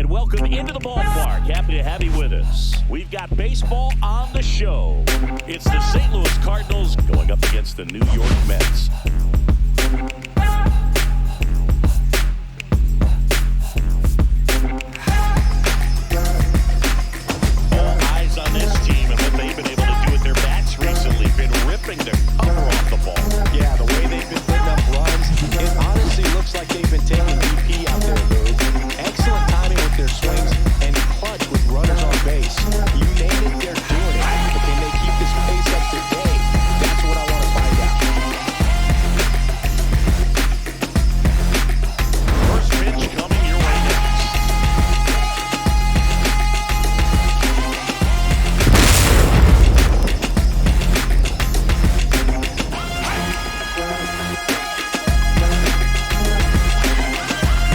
and welcome into the ballpark. Happy to have you with us. We've got baseball on the show. It's the St. Louis Cardinals going up against the New York Mets. All eyes on this team and what they've been able to do with their bats recently. Been ripping their cover off the ball. Yeah, the way they've been putting up runs, it honestly looks like they've been taking BP out there, dude. Excellent timing with their swings and clutch with runners on base. You name it, they're doing it. But can they keep this pace up today? That's what I want to find out. First pitch coming your way next.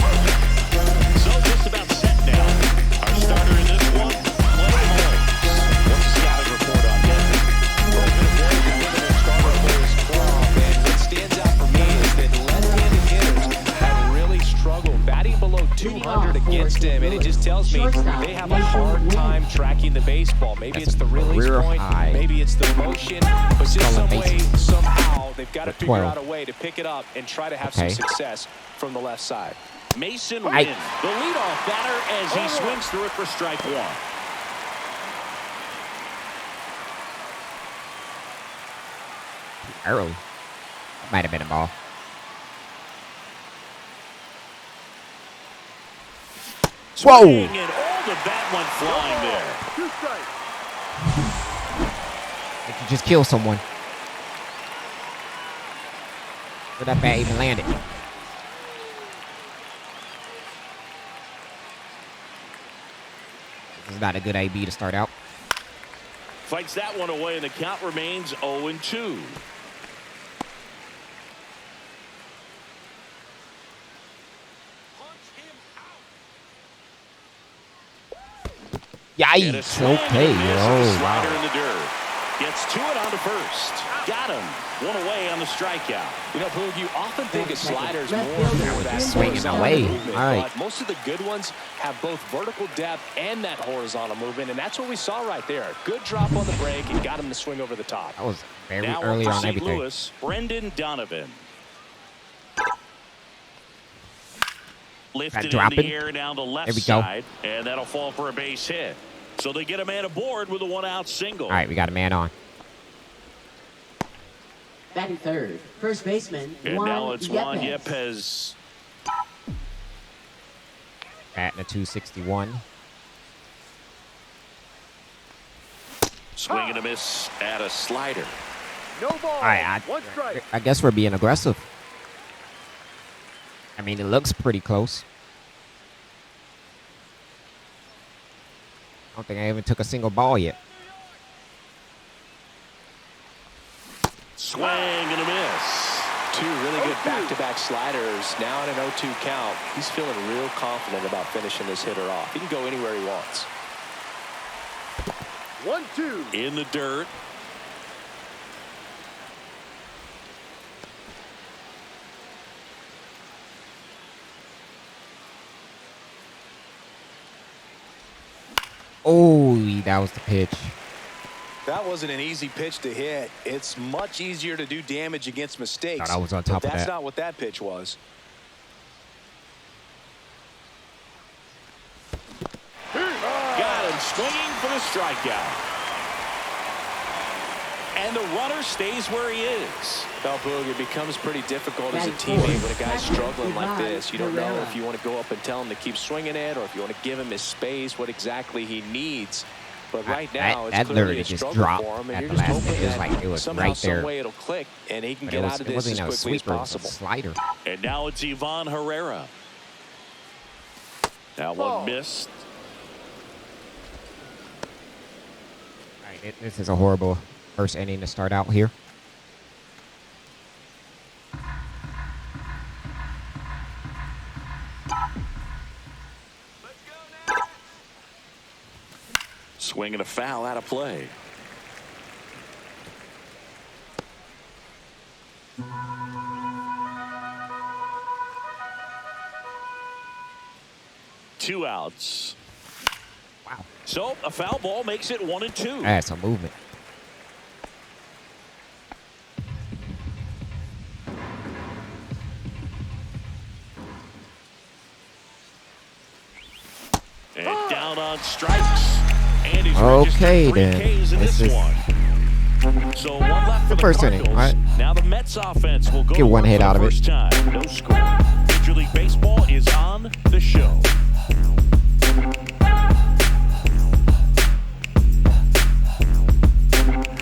So just about set now. Our starter in this one, Clay Holmes. What's the scouting report on him? Well, it's been a very dependable starter for his club, and what stands out for me is that left-handed hitters have really struggled, batting below 200 against him, and it just tells me they have a hard time tracking the baseball. Maybe it's the release point, maybe it's the motion, but just some way, somehow, they've got to figure out a way to pick it up and try to have some success from the left side. Mason Wynn, the leadoff batter as he swings through it for strike one. Early. Might have been a ball. Whoa! Swing, and all the bat went flying there. Like you just killed someone. Where that bat even landed? This is not a good AB to start out. Fights that one away, and the count remains 0-2. Yikes! Okay, oh Slider in wow. the dirt. Gets to it on to first. Got him. One away on the strikeout. You know, Boog, you often think of sliders more for that Swinging horizontal away. movement, All right. but most of the good ones have both vertical depth and that horizontal movement, and that's what we saw right there. Good drop on the break and got him to swing over the top. That was very Now early up for on St. everything. Louis, Brendan Donovan. Lifted in dropping. the air down the left There we go. side, and that'll fall for a base hit. So they get a man aboard with a one-out single. All right, we got a man on. Batting third, first baseman, And now it's Juan Yepes. Yepes. Batting a 261. Swing and a miss at a slider. No ball. All right, One strike. I guess we're being aggressive. I mean, it looks pretty close. I don't think I even took a single ball yet. Swing and a miss. Two really good back-to-back sliders. Now in an 0-2 count. He's feeling real confident about finishing this hitter off. He can go anywhere he wants. 1-2. In the dirt. Oh, that was the pitch. That wasn't an easy pitch to hit. It's much easier to do damage against mistakes. Thought I was on top but of that's that. not what that pitch was. Got him swinging for the strikeout. And the runner stays where he is. Now, Boog, it becomes pretty difficult as a teammate when a guy's struggling like this. You don't know if you want to go up and tell him to keep swinging it or if you want to give him his space, what exactly he needs. But right now, it's that clearly literally a just struggle dropped for him, at and the you're just last hoping minute. It was that like it was somehow, right there. some way it'll click, and he can But get out of it this wasn't as even a quickly as sweeper, it was a possible. slider. And now it's Ivan Herrera. That one missed. All right, this is a horrible first inning to start out here. Swing and a foul out of play. 2 outs. Wow. So a foul ball makes it 1-2. That's some movement. And down on strikes. And he's Okay, registered 3 then. Ks in This this is one. So 1 left for the first inning, Cardinals. right? Now the Mets offense will go Get to one work hit for out the of it. first time. No score. Major League Baseball is on the show.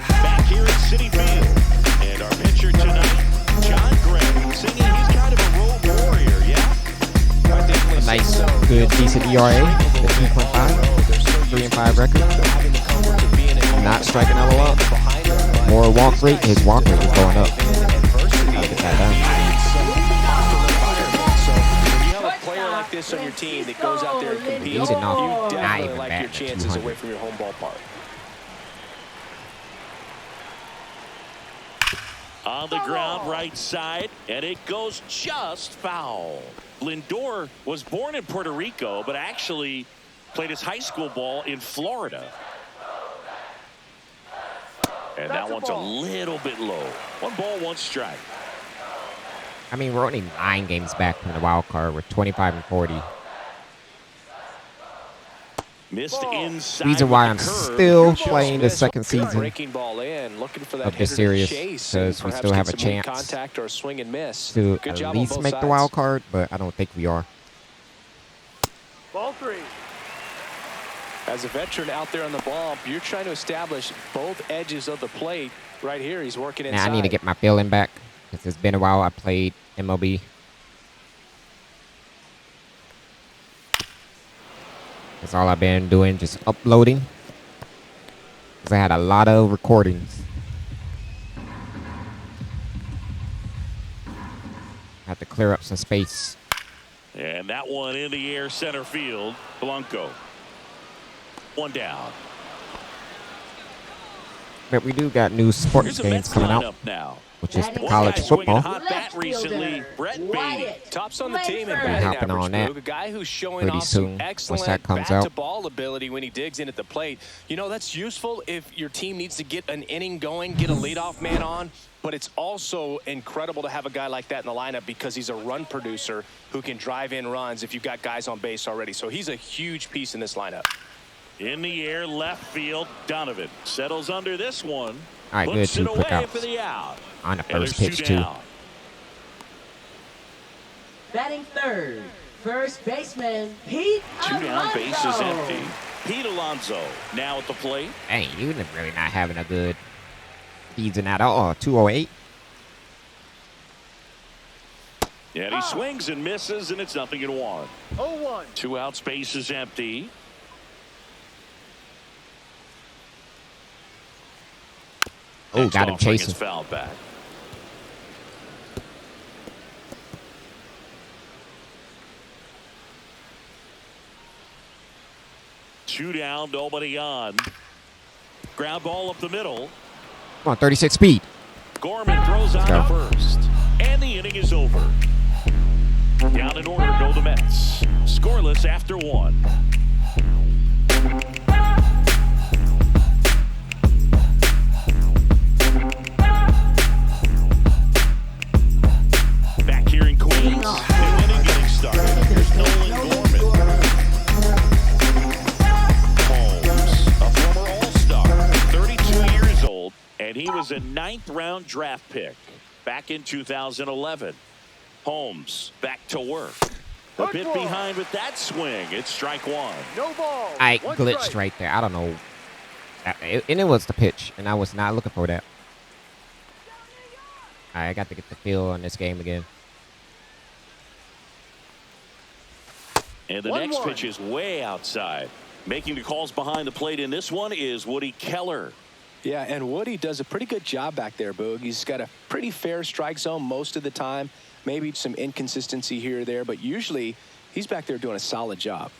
Back here at City Field. And our pitcher tonight, John Gray, singing he's kind of a road warrior, yeah? A nice, good, decent ERA. 15.5. 3-5 record. Not striking out a lot. More walk rate. His walk rate is going up. Gotta get that down. So when you have a player like this on your team that goes out there and competes, Leading off, you not definitely even like your batting at chances 200. away from your home ballpark. On the ground, right side, and it goes just foul. Lindor was born in Puerto Rico, but actually played his high school ball in Florida. And that one's a little bit low. 1 ball, 1 strike. I mean, we're only 9 games back from the wild card. We're 25 and 40. Missed inside. Reason why I'm with the curve. still Just playing the missed. second season Breaking ball in, looking for that of this hitter to series, chase because and we perhaps still have a get some chance contact or a swing and miss. to Good at job on least both make the sides. wild card, but I don't think we are. Ball 3. As a veteran out there on the bump, you're trying to establish both edges of the plate. Right here, he's working inside. Now I need to get my feeling back, because it's been a while I played MLB. That's all I've been doing, just uploading. Because I had a lot of recordings. Have to clear up some space. And that one in the air, center field. Blanco. 1 down. But we do got new sports Here's a games Mets coming lineup out, now. which is One college guy swinging a football. hot bat recently, Brett Beatty. Wyatt. Tops on the team and Langford. batting Hopping average, on that Boog. A guy who's showing pretty off soon, some once excellent that comes out. bat-to-ball ability when he digs in at the plate. You know, that's useful if your team needs to get an inning going, get a leadoff man on, but it's also incredible to have a guy like that in the lineup because he's a run producer who can drive in runs if you've got guys on base already. So he's a huge piece in this lineup. In the air, left field, Donovan settles under this one. All right, good, Puts 2 it quick away outs for the out. on the And first there's 2 pitch, too. down. Batting third, first baseman, Pete 2 down, Alonso. bases empty. Pete Alonso now at the plate. Dang, you really not having a good season at all. 208. And he swings and misses, and it's 0-1. 0-1. 2 outs, bases empty. Oh, Next got him offering is chasing. fouled back. Two down, nobody on. Ground ball up the middle. Come on, 36 speed. Gorman throws on go. to first. And the inning is over. Down in order go the Mets. Scoreless after 1. Back here in Queens. New inning getting started. Here's Nolan Gorman. Holmes, a former All-Star, 32 years old, and he was a 9th-round draft pick back in 2011. Holmes back to work. A Good bit ball. behind with that swing. It's strike 1. No ball. I 1 glitched strike. right there. I don't know. And it was the pitch, and I was not looking for that. All right, I got to get the feel on this game again. And the 1-1. next pitch is way outside. Making the calls behind the plate in this one is Woody Keller. Yeah, and Woody does a pretty good job back there, Boog. He's got a pretty fair strike zone most of the time. Maybe some inconsistency here or there, but usually he's back there doing a solid job.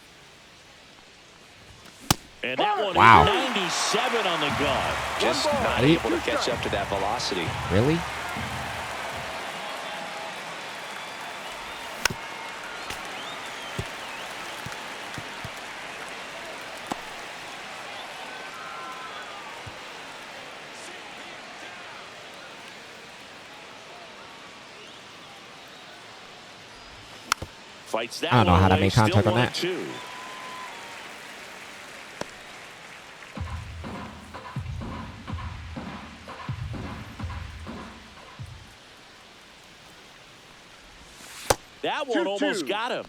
And that one Wow. is 97 on the gun. Just ball. not Eight. able to catch up to that velocity. Really? Fights that I don't know one how to away, make contact still on that. 1-2. That one 2-2. almost got him.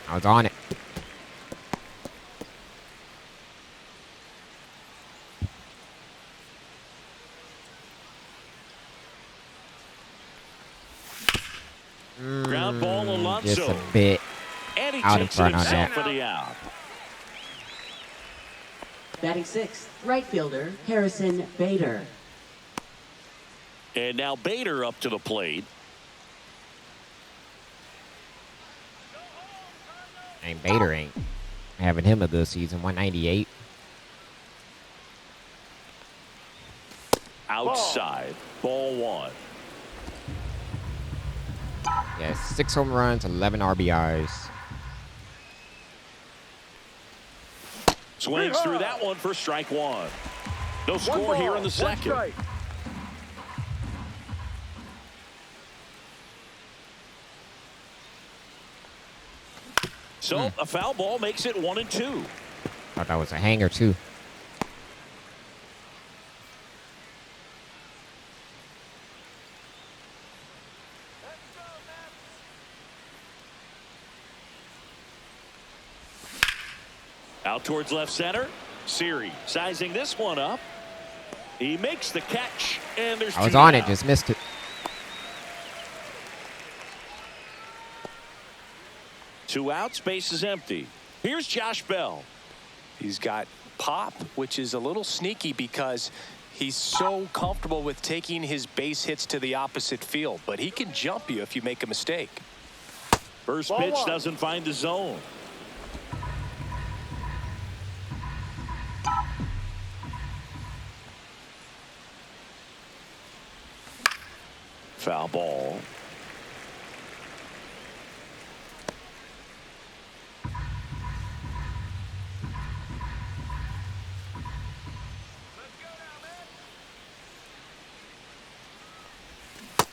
I was on it. Ground ball, Alonso. Just a bit And he out in takes front it on that. himself for the out. Batting sixth, right fielder Harrison Bader. And now Bader up to the plate. And Bader ain't having him of the season. 198. Outside, ball one. Yeah, 6 home runs, 11 RBIs. Swings through that one for strike one. No score here in the second. Strike. So a foul ball makes it 1-2. Thought that was a hanger, too. Out towards left center. Siri sizing this one up. He makes the catch, and there's I was two on out. it, just missed it. 2 outs, base is empty. Here's Josh Bell. He's got pop, which is a little sneaky because he's so comfortable with taking his base hits to the opposite field. But he can jump you if you make a mistake. First Ball pitch one. doesn't find the zone. Foul ball.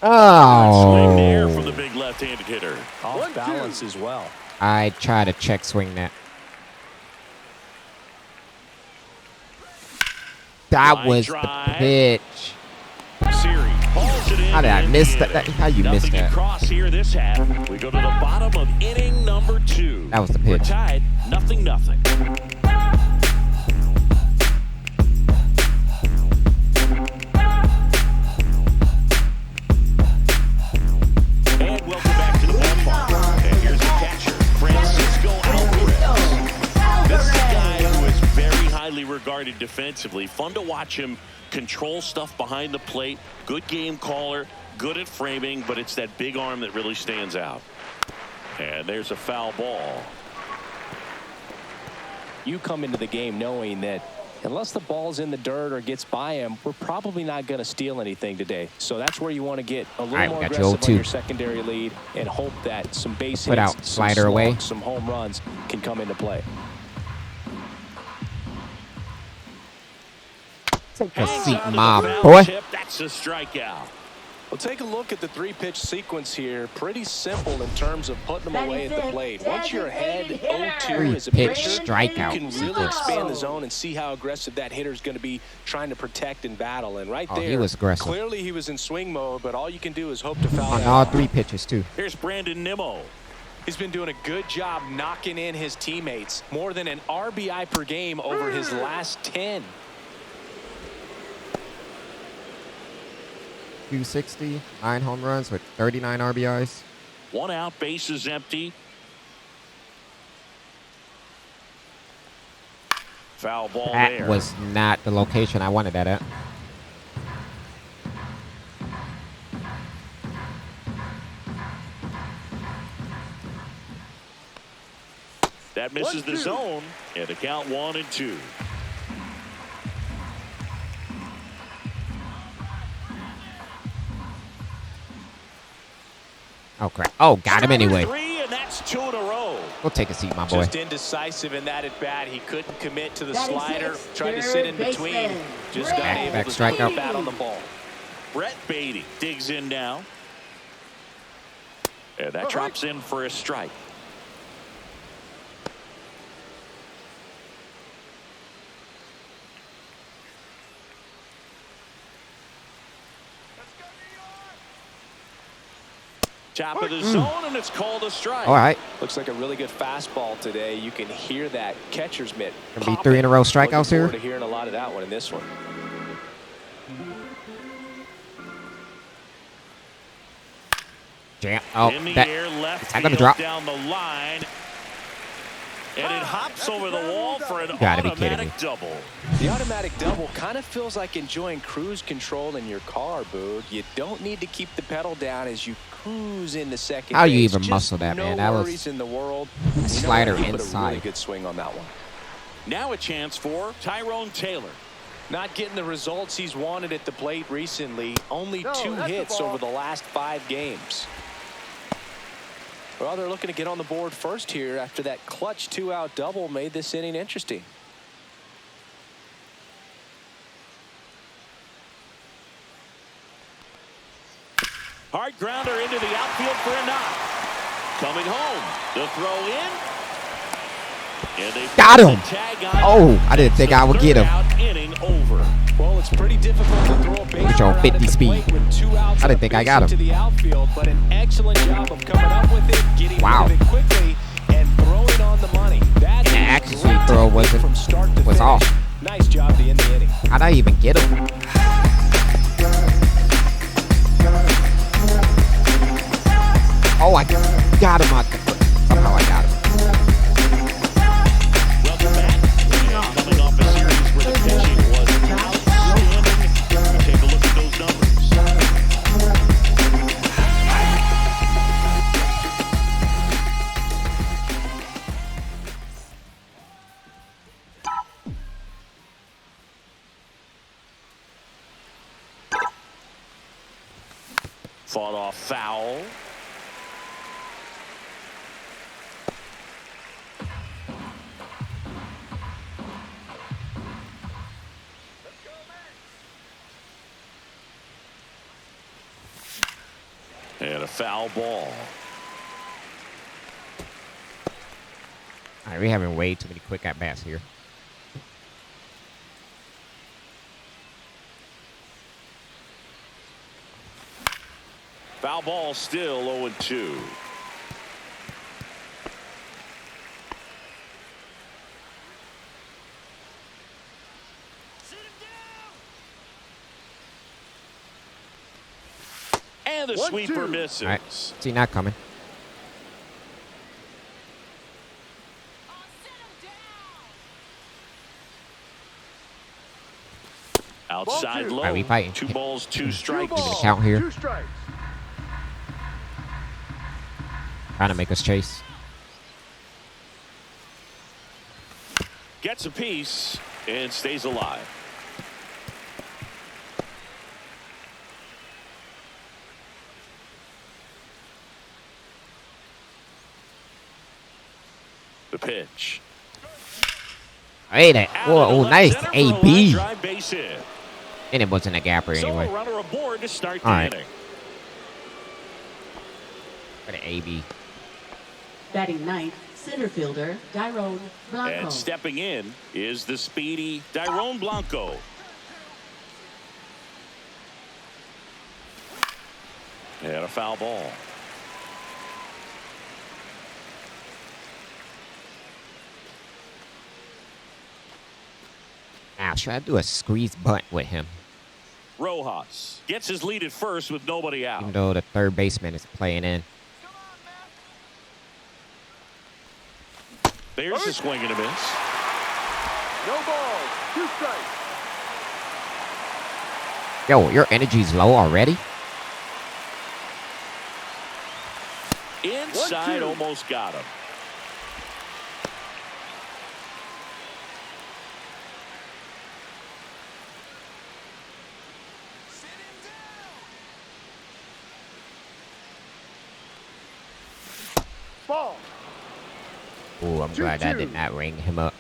Swing there from the Oh, big left-handed hitter. Off balance as well. I tried to check swing that. That Line was drive. the pitch. Siri hauls it in. How did I in miss the that? inning. How you missed Nothing that? across here this half. We go to the bottom of inning number 2. That was the We're pitch. tied 0-0. And welcome back to the ballpark. And here's the catcher, Francisco Alvarez. This is a guy who is very highly regarded defensively. Fun to watch him control stuff behind the plate. Good game caller, good at framing, but it's that big arm that really stands out. And there's a foul ball. You come into the game knowing that unless the ball's in the dirt or gets by him, we're probably not going to steal anything today. So that's where you want to get a little Alright, more we got aggressive on 0-2. your secondary lead and hope that some base Put hits, out, some slider away. slugs, some home runs can come into play. Take a Hangs seat, onto the my foul boy. tip. That's a strikeout. Well, take a look at the 3-pitch sequence here. Pretty simple in terms of putting them away at the plate. Once you're ahead 0-2 as a 3-pitch pitcher, strikeout you can really sequence. expand the zone and see how aggressive that hitter is going to be trying to protect and battle. And right Oh, there, he was aggressive. clearly he was in swing mode, but all you can do is hope to foul On that all off. 3 pitches, too. Here's Brandon Nimmo. He's been doing a good job knocking in his teammates. More than an RBI per game over his last 10. 260, 9 home runs with 39 RBIs. 1 out, base is empty. Foul ball That there. was not the location I wanted that at. That misses the 1-2. zone, and the count 1-2. Oh, crap. Oh, got him anyway. 3, and that's 2 in a row. Go take a seat, my boy. Just indecisive in that at bat. He couldn't commit to the Batting slider. sixth, Tried to sit in third between. baseman, Just Brett not able Back to strikeout. put the bat on the ball. Brett Beatty digs in now. And that drops in for a strike. Top of the zone, and it's called a strike. All right. Looks like a really good fastball today. You can hear that catcher's mitt. Gonna be 3 in a row strikeouts Looking here. forward to hearing a lot of that one in this one. Jam. Oh, In the that. air, left Is that gonna field drop? down the line. And it hops over the wall for an Gotta be kidding me. automatic double. The automatic double kind of feels like enjoying cruise control in your car, Boog. You don't need to keep the pedal down as you cruise into second How you base. even Just muscle that, no man? That was worries in the world. slider You put a really inside. good swing on that one. Now a chance for Tyrone Taylor. Not getting the results he's wanted at the plate recently. Only 2 that's the hits ball. over the last 5 games. Well, they're looking to get on the board first here after that clutch 2-out double made this inning interesting. Hard grounder into the outfield for a knock. Coming home. The throw in. And they Got put him. the tag on. Oh, I didn't think The I would get him. third out inning over. Well, it's pretty difficult to throw a With your baseball 50 at the speed. plate with 2 outs I didn't and a think I base got hit him. to the outfield, but an excellent job of coming up with it, getting Wow. rid of it quickly, and throwing on the money. That And the is accuracy great throw technique wasn't- from start to was finish. off. Nice job to end the inning. How'd I even get him? Oh, I got him. Somehow I got him. Welcome back. And coming off a series where the pitching was outstanding. Take a look at those numbers. Fought off foul. And a foul ball. All right, we're having way too many quick at-bats here. Foul ball still 0-2. And the 1-2. sweeper misses. All right, see, not coming. Outside Ball low. All right, we fighting. 2 balls, 2 2 strikes. balls, count here. 2 strikes. Trying to make us chase. Gets a piece and stays alive. The pitch. Hey, that. Out Whoa, into oh, left nice. center for a line AB. drive base hit. And it wasn't a gapper So anyway. a runner aboard to start the All right. inning. What an AB. Batting ninth, center fielder, Tyrone Blanco. And stepping in is the speedy Tyrone Blanco. And a foul ball. Now, should I do a squeeze bunt with him? Rojas gets his lead at first with nobody Even out. though the third baseman is playing in. There's a swing and a miss. No balls, 2 strikes. Yo, your energy's low already? Inside, 1-2. almost got him. Ball. Oh, I'm glad that 2-2. did not ring him up.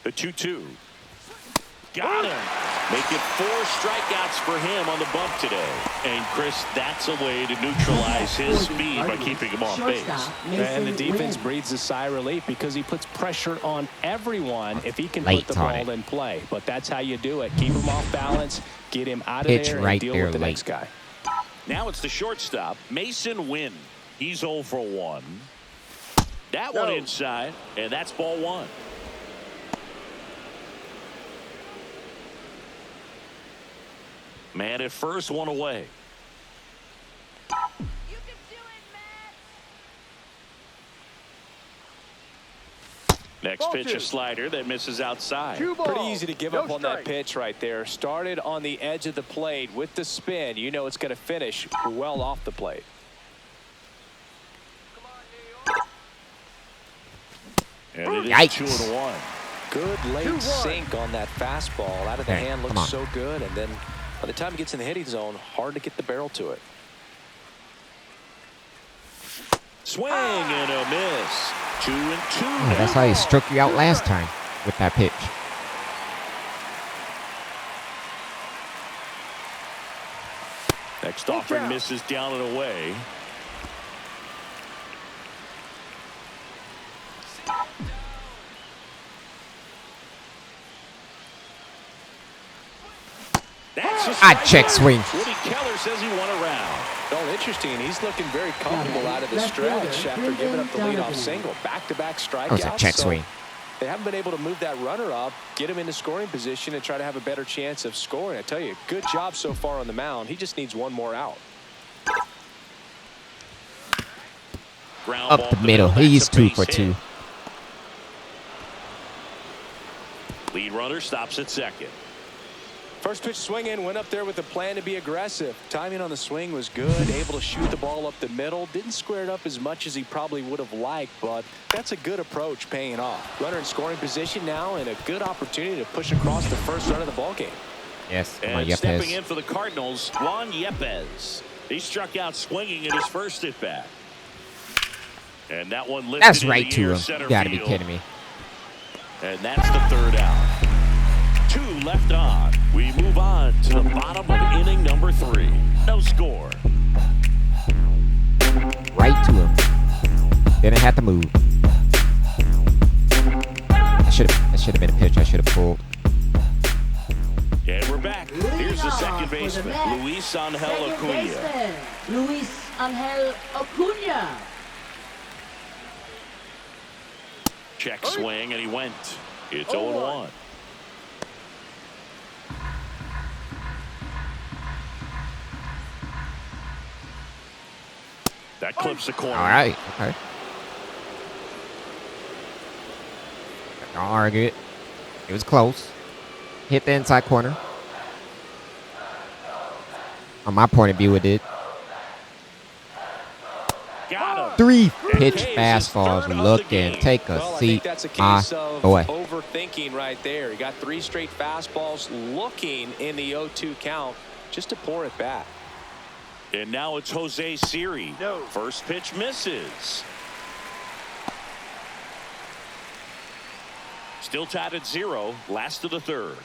The 2-2. Got him. Making 4 strikeouts for him on the bump today. And Chris, that's a way to neutralize his speed by keeping him off base. And the defense breathes a sigh of relief because he puts pressure on everyone if he can put the ball in play. But that's how you do it. Keep him off balance, get him out of there, and deal with the next guy. Now it's the shortstop, Mason Wynn. He's 0 for 1. That one inside, and that's ball 1. Man at first, 1 away. You can do it, Matt. Next pitch, a slider that misses outside. Pretty easy to give up on that pitch right there. Started on the edge of the plate with the spin. You know it's going to finish well off the plate. And it is Yikes. 2-1. Good late sink on that fastball. Out of the hand looks so good. And then by the time it gets in the hitting zone, hard to get the barrel to it. Swing and a miss. 2-2. Oh, that's how he struck you out last time with that pitch. Next offering misses down and away. Odd check swing. Woody Keller says he won a round. Oh, interesting. He's looking very comfortable out of the stretch after giving up the leadoff single. Back-to-back strikeouts. That was a check swing. They haven't been able to move that runner up, get him into scoring position, and try to have a better chance of scoring. I tell you, good job so far on the mound. He just needs one more out. Up the middle. He's 2 for 2. Lead runner stops at second. First pitch swing in, went up there with a plan to be aggressive. Timing on the swing was good, able to shoot the ball up the middle. Didn't square it up as much as he probably would have liked, but that's a good approach paying off. Runner in scoring position now and a good opportunity to push across the first run of the ball game. Yes, come on, And Yepes. stepping in for the Cardinals, Juan Yepes. He struck out swinging in his first at bat. And that one lifted That's in right the to air him. center You gotta be field. kidding me. And that's the third out. 2 left on. We move on to the bottom of inning number 3. No score. Right to him. Didn't have to move. That should have been a pitch. I should have pulled. And we're back. Here's the second baseman, Luis Angel Acuna. Luis Angel Acuna. Check swing, and he went. It's 0-1. That clips the corner. All right. Okay. Don't argue it. It was close. Hit the inside corner. On my point of view, it did. Got him. 3 pitch fastballs. Look and take a Well, I seat. think that's a case of Boy. overthinking right there. He got 3 straight fastballs looking in the 0-2 count just to pour it back. And now it's Jose Siri. No. First pitch misses. Still tied at 0. Last of the third.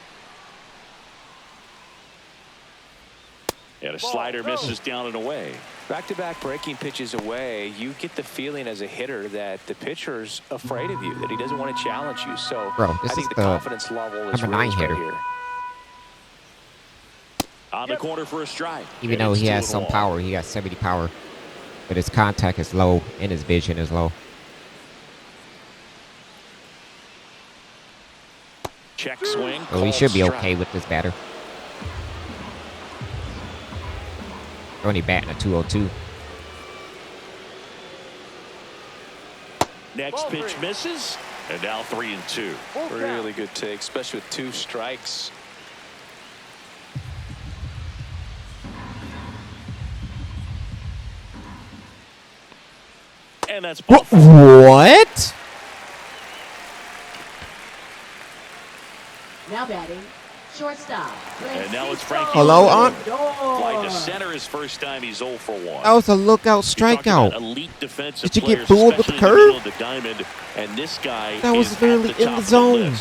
And a slider misses down and away. Back-to-back breaking pitches away, you get the feeling as a hitter that the pitcher's afraid of you, that he doesn't want to challenge you. So Bro, this I think is the the confidence level is number 9 raised right hitter. here. On the corner for a strike. Even And though it's he has 2-1. some power, he got 70 power. But his contact is low and his vision is low. Check swing. So he called should be strike. okay with this batter. They're only batting a 202. Next pitch misses. And now 3-2. Really good take, especially with 2 strikes. And that's ball four. What? Now batting, shortstop. And now it's Frankie. Hello, Aunt? Fly to To center his first time, he's 0 for 1. That was a lookout strikeout. Did you get fooled with the curve? And this guy That was is literally in the zone.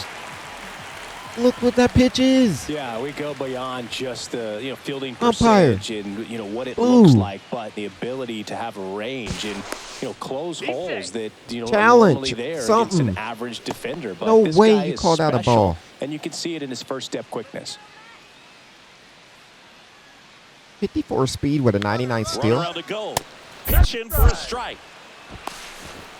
Look what that pitch is. Yeah, we go beyond just the fielding Umpire. percentage and what it Ooh. looks like, but the ability to have a range and close holes that are Challenge. normally there against Something. an average defender. But No this way guy you is called out a special, ball. and you can see it in his first step quickness. 54 speed with a 99 Run steal. around to go. Pitch in for a strike.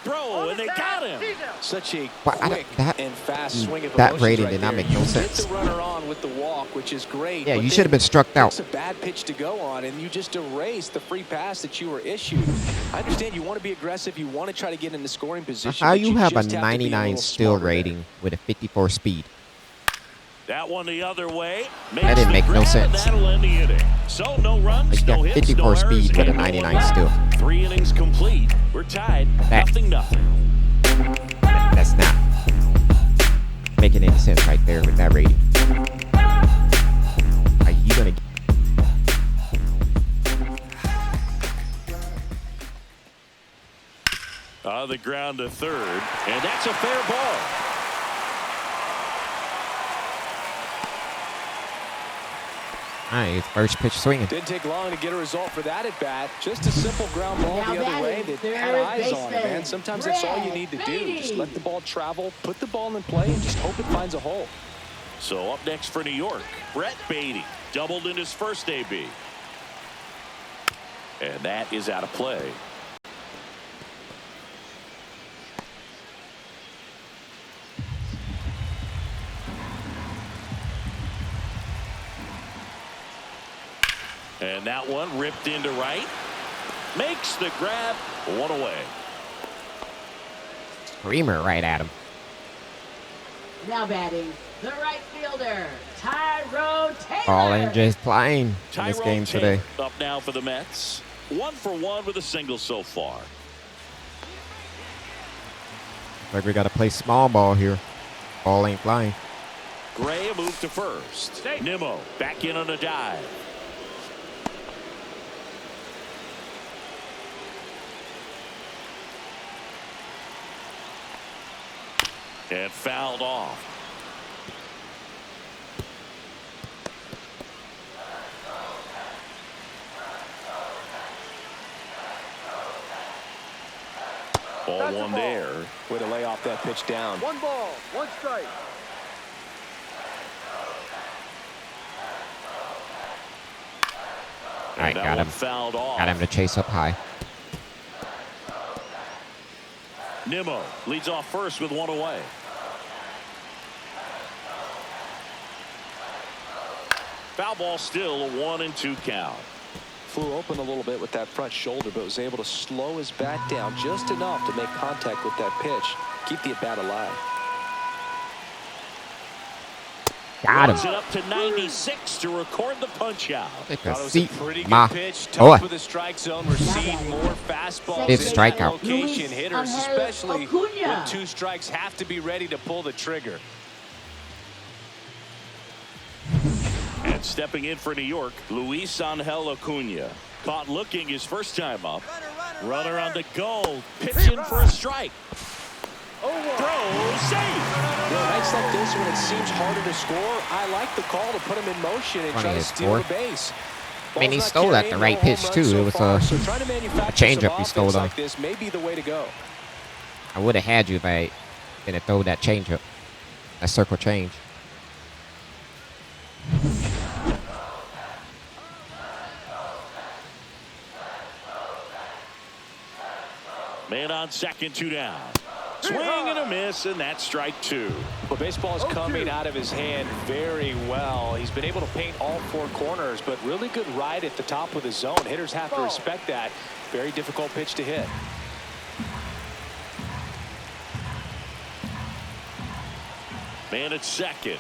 Throw, and they got him. Such a Well, quick and fast swing of that emotions rating right did not there. make no You sense. Get the runner on with the walk, which is great. Yeah, but you should have been struck out. It's a bad pitch to go on, and you just erased the free pass that you were issued. I understand you want to be aggressive. You want to try to get in the scoring position. How but you have a just to be 99 little steal smarter there. rating with a 54 speed? That one the other way. That didn't make no sense. That'll end the inning. So no runs, Like, you no got hits, 54 no errors, speed with a and no 99 one steal. out. 3 innings complete. We're tied. That- 0-0. That's not making any sense right there with that rating. Are you gonna? The ground to third, and that's a fair ball. All right, it's first pitch swinging. Didn't take long to get a result for that at bat. Just a simple ground ball Now the other way batting, that had third eyes on it, man. baseman, Sometimes that's all you need to do. Just let the ball travel, put the ball in play, and just hope it finds a hole. So up next for New York, Brett Beatty doubled in his first AB. And that is out of play. And that one ripped into right. Makes the grab. 1 away. Screamer right at him. Now batting, the right fielder, Tyrone Taylor. Ball ain't just flying in this Tyrone game Taylor today. up now for the Mets. 1 for 1 with a single so far. Like we got to play small ball here. Ball ain't flying. Gray a move to first. Nimmo back in on a dive. And fouled off. Ball That's a one ball. there. Way to lay off that pitch down. 1 ball, 1 strike. All right, And that got one him. fouled off. Got him to chase up high. Nimmo leads off first with 1 away. Foul ball still, a 1-2 count. Flew open a little bit with that front shoulder, but was able to slow his bat down just enough to make contact with that pitch. Keep the at-bat alive. Got Runs him. it up to 96 to record the punch out. Take Thought it a was seat, a pretty ma. good pitch. Boy. Tough for the strike zone. We're seeing more fastballs It's in strikeout. location. Luis Hitters, Angel especially Acuna. when 2 strikes, have to be ready to pull the trigger. And stepping in for New York, Luis Angel Acuna. Caught looking his first time up. Runner on the go. Pitching for a strike. Throw, safe. Nights like this when it seems harder to score, I like the call to put him in motion and Funny try to is steal the fourth. base. I mean, he Ball's not stole at carrying, the no right home pitch, runs too. so It was far, a so trying to manufacture changeup some he offense stole on. like this may be the way to go. I would have had you if I didn't throw that changeup. That circle change. Man on second, 2 down. Swing and a miss, and that's strike 2. Well, baseball is coming out of his hand very well. He's been able to paint all 4 corners, but really good ride at the top of the zone. Hitters have to respect that. Very difficult pitch to hit. Man at second.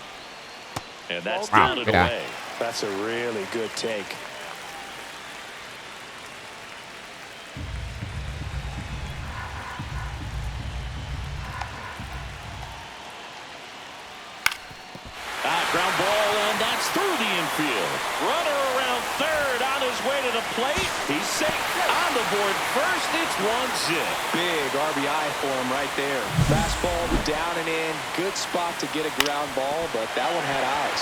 And that's Wow, down and good eye. away. That's a really good take. Ground ball, and that's through the infield. Runner around third, on his way to the plate. He's safe on the board first. It's 1-zip. Big RBI for him right there. Fastball down and in. Good spot to get a ground ball, but that one had eyes.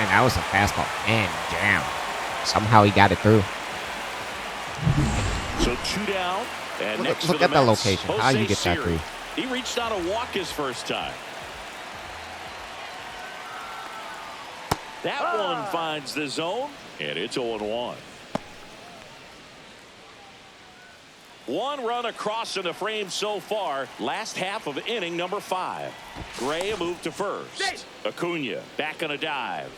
And that was a fastball. And damn. Somehow he got it through. So 2 down. And Look at the location. How you get that through? He reached out a walk his first time. That one finds the zone, and it's 0-1. 1 run across in the frame so far. Last half of inning number 5. Gray a move to first. Acuna back on a dive.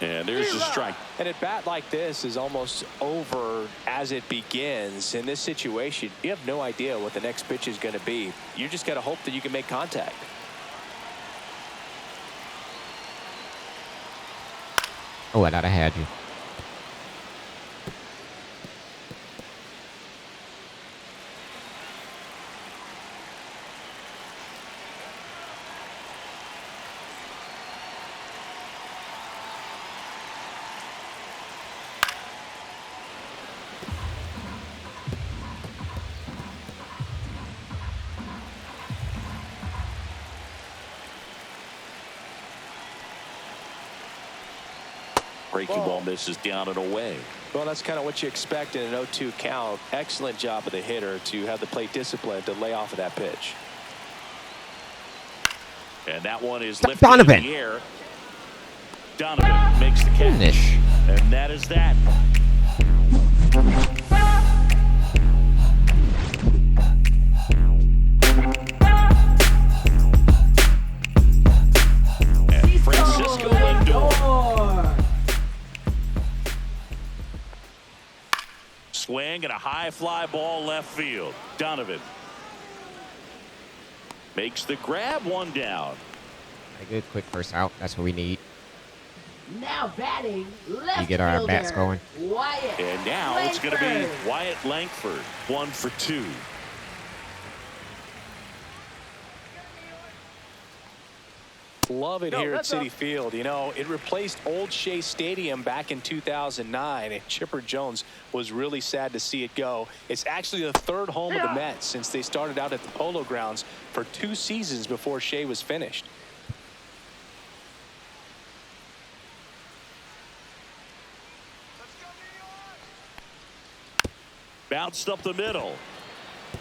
And there's a strike. And at bat like this is almost over as it begins. In this situation, you have no idea what the next pitch is going to be. You just got to hope that you can make contact. Oh, I thought I had you. Breaking ball misses down and away. Well, that's kind of what you expect in an 0-2 count. Excellent job of the hitter to have the plate discipline to lay off of that pitch. And that one is lifted Donovan. in the air. Donovan makes the catch. Finish. And that is that. And Francisco Lindor. Swing and a high fly ball left field. Donovan makes the grab, 1 down. A good quick first out. That's what we need. Now batting left You get our fielder, bats going. Wyatt And now it's going to be Langford. Wyatt Langford, 1 for 2. Love it here at Citi Field. You know, it replaced Old Shea Stadium back in 2009, and Chipper Jones was really sad to see it go. It's actually the 3rd home of the Mets since they started out at the Polo Grounds for 2 seasons before Shea was finished. Bounced up the middle.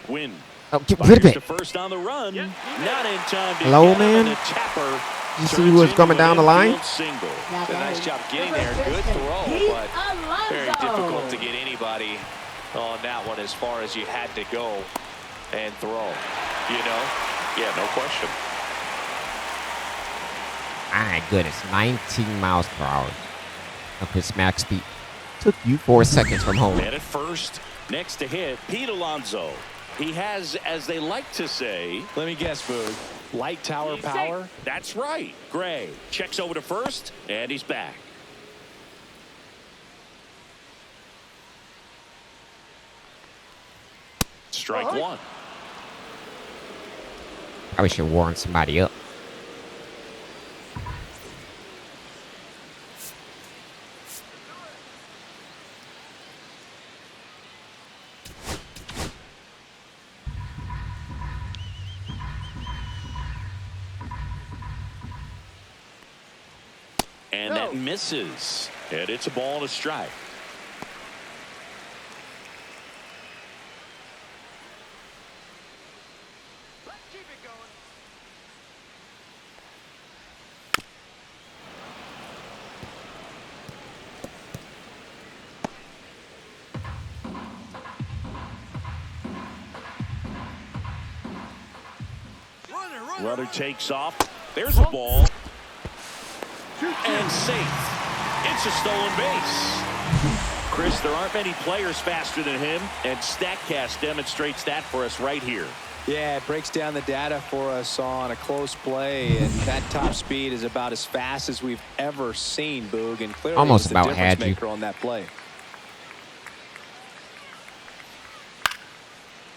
Win. Oh, get rid of Fires it. to first on the run. Not in time to Hello, get him, man? and the tapper You see turns who was into coming an down the line? infield single. Now Did a nice batting job getting number there. Good 50, throw, Pete but very Alonso. difficult to get anybody on that one as far as you had to go and throw. You know? Yeah, no question. My goodness, 19 miles per hour of his max speed. Took you 4 seconds from home. Man at first, next to hit, Pete Alonso. He has, as they like to say, Let me guess, Boog. Light tower power? that's right. Gray checks over to first, and he's back. Strike 1. Probably should warn somebody up. And that misses. And it's a ball and a strike. Keep it going. Runner takes off. There's a ball. And safe. It's a stolen base. Chris, there aren't many players faster than him, and StatCast demonstrates that for us right here. Yeah, it breaks down the data for us on a close play, and that top speed is about as fast as we've ever seen, Boog, and clearly Almost was the about difference had you. maker on that play.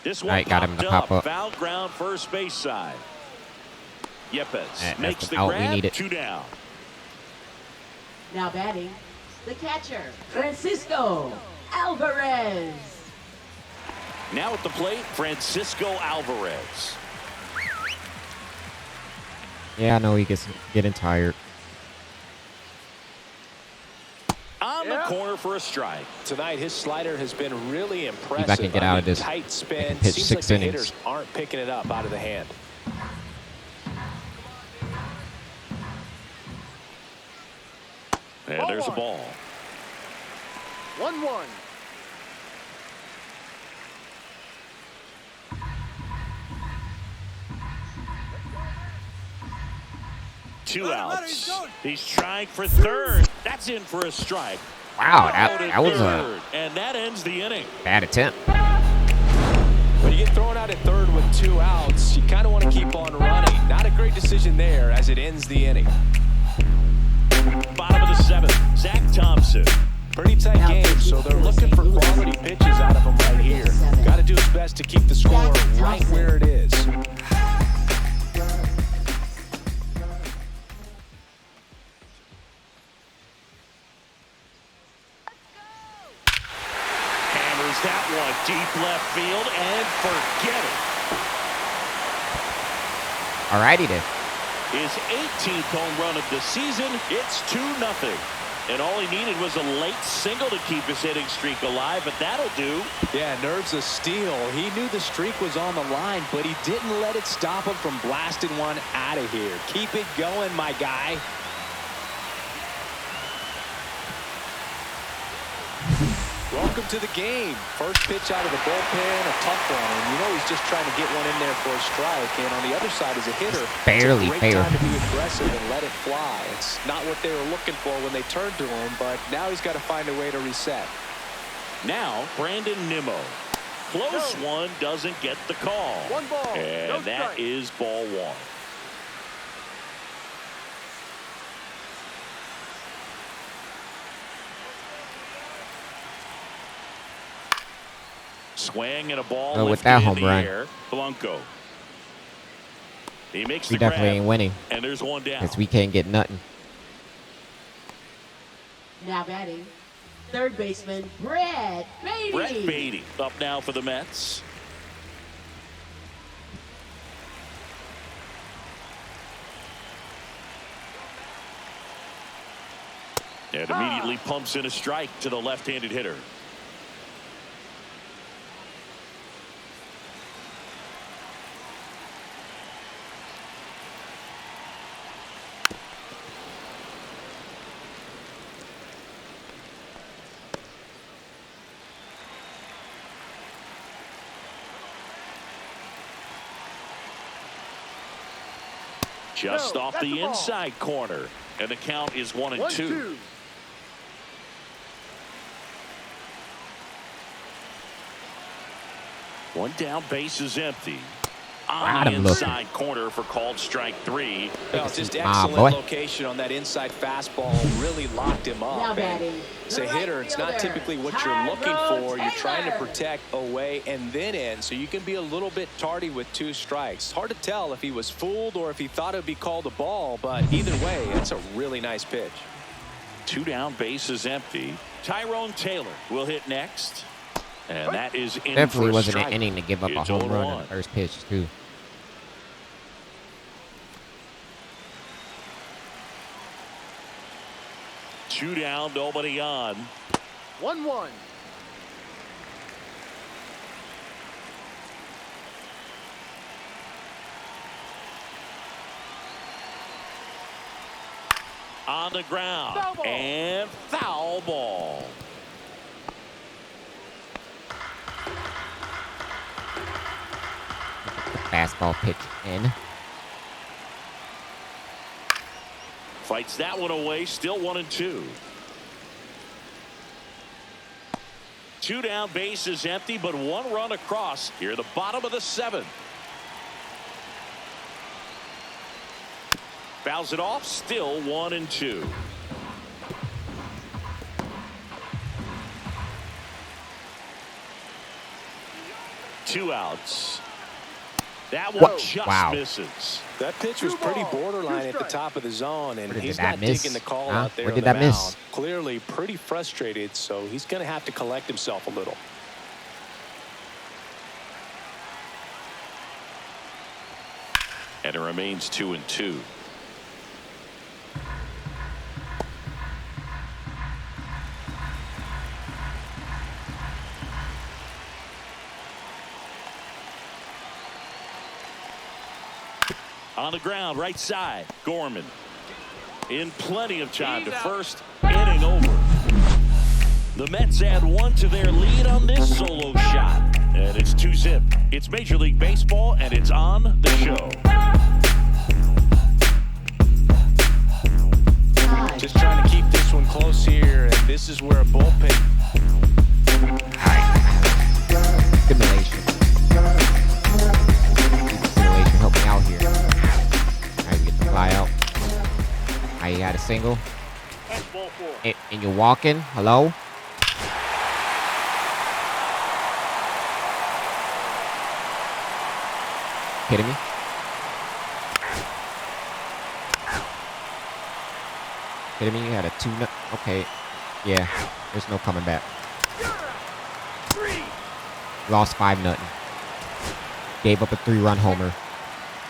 This All one right, got him to popped pop up. Foul ground first base side. Yepes makes That's the an out. We grab. need it. 2 down. Now batting, the catcher, Francisco Alvarez. Now at the plate, Francisco Alvarez. Yeah, I know he gets getting tired. On the corner for a strike. Tonight, his slider has been really impressive. See if I can get out of this. Tight spin. Pitch Seems 6 like the innings. hitters aren't picking it up out of the hand. And there's a ball. 1-1. Two outs. He's trying for third. That's in for a strike. Wow, Out that at was a third, and that ends the inning. bad attempt. When you get thrown out at third with 2 outs, you kind of want to keep on running. Not a great decision there as it ends the inning. Bottom of the 7th, Zach Thompson. Pretty tight game, so they're looking for quality pitches out of him right here. Got to do his best to keep the score right where it is. Hammers that one deep left field and forget it. Alrighty then. His 18th home run of the season. It's 2-0. And all he needed was a late single to keep his hitting streak alive, but that'll do. Yeah, nerves of steel. He knew the streak was on the line, but he didn't let it stop him from blasting one out of here. Keep it going, my guy. Welcome to the game. First pitch out of the bullpen, a tough one. And you know he's just trying to get one in there for a strike. And on the other side as a hitter, Barely it's a great time to be aggressive and let it fly. It's not what they were looking for when they turned to him, but now he's got to find a way to reset. Now, Brandon Nimmo. Close one, doesn't get the call. 1 ball, And no that strike. is ball 1. Swing and a ball with lifted that in home the run. air. Blanco. He makes We the grab, definitely ain't winning and there's one down. because we can't get nothing. Now batting, third baseman, Brett Beatty. Brett Beatty up now for the Mets. And immediately pumps in a strike to the left-handed hitter. Just off the inside corner. And the count is 1-2. 1-2. One down, base is empty. Got On the him looking. inside corner for called strike 3. Well, just boy. excellent location on that inside fastball. Really locked him Now up. batting, And as a the hitter, right it's not fielder, typically what you're looking for. You're trying to Taylor. protect away and then in, so you can be a little bit tardy with 2 strikes. Hard to tell if he was fooled or if he thought it would be called a ball, but either way, it's a really nice pitch. 2 down, base is empty. Tyrone Taylor will hit next. And that is in Definitely for a wasn't an strike. inning to give up a It's home run 0-1. on the first pitch, too. Two down, nobody on. 1-1. On the ground. Foul ball. And foul ball. Fastball pitch in. Fights that one away, still 1-2. 2 down, base is empty, but 1 run across here at the bottom of the 7th. Fouls it off, still 1-2. Two outs. That one just Wow. misses. That pitch was pretty borderline at the top of the zone, and he's not taking the call out there. Where did that miss? Clearly pretty frustrated, so he's going to have to collect himself a little. And it remains 2-2. On the ground, right side, Gorman. In plenty of time to first, inning over. The Mets add one to their lead on this solo shot. And it's 2-zip. It's Major League Baseball, and it's on the show. Just trying to keep this one close here, and this is where a bullpen. Stimulation. Stimulation, help me out here. Alright, we get the fly out. Alright, you got a single. And you're walking. Hello? Kidding me? Kidding me? You had a 2-0. Okay. Yeah. There's no coming back. Lost 5-0. Gave up a 3-run homer.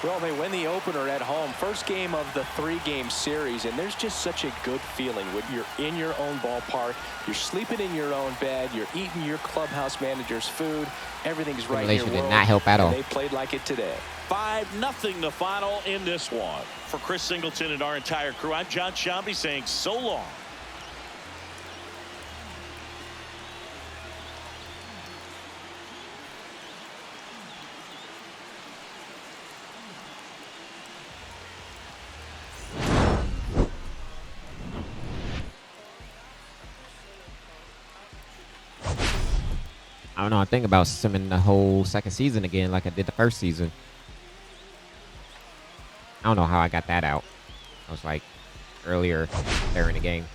Well, they win the opener at home. First game of the 3-game series, and there's just such a good feeling when you're in your own ballpark, you're sleeping in your own bed, you're eating your clubhouse manager's food, everything's right in your world. Did not help at all. They played like it today. 5-0 the final in this one. For Chris Singleton and our entire crew, I'm John Shambi saying so long. I don't know. I think about simming the whole second season again like I did the first season. I don't know how I got that out. I was like earlier there in the game.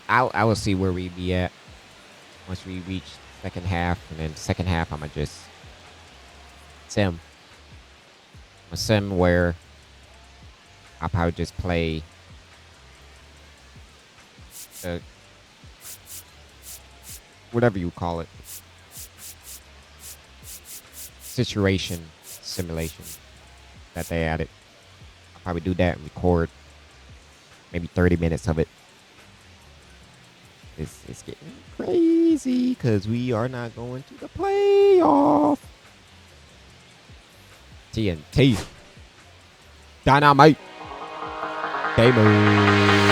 I will see where we be at once we reach second half, and then second half I'ma just sim. A sim where I'll probably just play whatever you call it, situation simulation that they added. I'll probably do that and record maybe 30 minutes of it. It's getting crazy because we are not going to the playoff. TNT. Dynamite. Gamer.